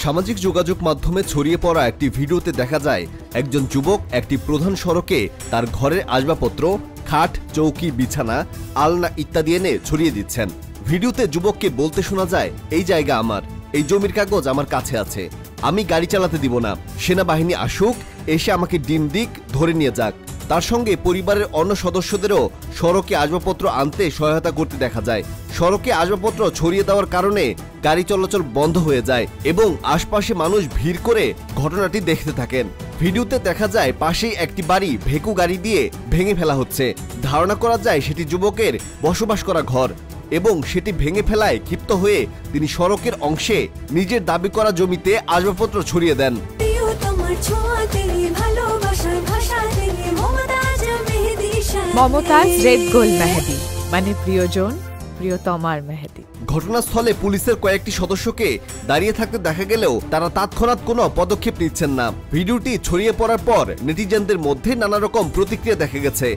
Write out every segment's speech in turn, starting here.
সামাজিক যোগাযোগ মাধ্যমে ছড়িয়ে পড়া একটি ভিডিওতে দেখা যায় একজন যুবক একটি প্রধান সড়কে তার ঘরের আসবাবপত্র, খাট, চৌকি, বিছানা, আলনা ইত্যাদি এনে ছড়িয়ে দিচ্ছেন। ভিডিওতে যুবককে বলতে শোনা যায়, এই জায়গা আমার, এই জমির কাগজ আমার কাছে আছে, আমি গাড়ি চালাতে দিব না, সেনাবাহিনী আসুক, এসে আমাকে ডিম দিক, ধরে নিয়ে যাক। তার সঙ্গে পরিবারের অন্য সদস্যদেরও সড়কে আসবাবপত্র আনতে সহায়তা করতে দেখা যায়। সড়কে আসবাবপত্র ছড়িয়ে দেওয়ার কারণে গাড়ি চলাচল বন্ধ হয়ে যায় এবং আশপাশে মানুষ ভিড় করে ঘটনাটি দেখতে থাকেন। ভিডিওতে দেখা যায় পাশেই একটি বাড়ি ভেকু গাড়ি দিয়ে ভেঙে ফেলা হচ্ছে। ধারণা করা যায় সেটি যুবকের বসবাস করা ঘর এবং সেটি ভেঙে ফেলায় ক্ষিপ্ত হয়ে তিনি সড়কের অংশে নিজের দাবি করা জমিতে আসবাবপত্র ছড়িয়ে দেন। মমতাজ রেড গোল্ড মেহেদি মানে প্রিয়জন, প্রিয়তমার মেহেদি। ঘটনাস্থলে পুলিশের কয়েকটি সদস্যকে দাঁড়িয়ে থাকতে দেখা গেলেও তারা তৎক্ষণাৎ কোনো পদক্ষেপ নিচ্ছেন না। ভিডিওটি ছড়িয়ে পড়ার পর নেটিজেনদের মধ্যে নানা রকম প্রতিক্রিয়া দেখা গেছে।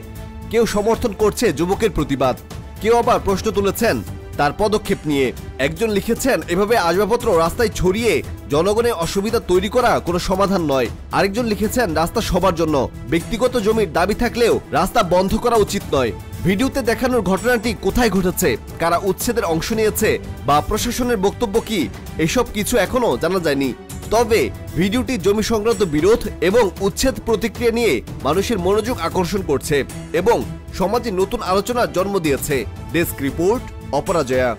কেউ সমর্থন করছে যুবকের প্রতিবাদ, কেউ আবার প্রশ্ন তুলেছেন তার পদক্ষেপ নিয়ে। একজন লিখেছেন, এভাবে আসবাবপত্র রাস্তায় ছড়িয়ে জনগণের অসুবিধা তৈরি করা কোনো সমাধান নয়। আরেকজন লিখেছেন, রাস্তা সবার জন্য, ব্যক্তিগত জমির দাবি থাকলেও রাস্তা বন্ধ করা উচিত নয়। ভিডিওতে দেখানোর ঘটনাটি কোথায় ঘটেছে, কারা উচ্ছেদের অংশ নিয়েছে বা প্রশাসনের বক্তব্য কি, এসব কিছু এখনো জানা যায়নি। তবে ভিডিওটি জমি সংক্রান্ত বিরোধ এবং উচ্ছেদ প্রতিক্রিয়া নিয়ে মানুষের মনোযোগ আকর্ষণ করছে এবং সমাজে নতুন আলোচনার জন্ম দিয়েছে। Desk report, অপরাজয়া।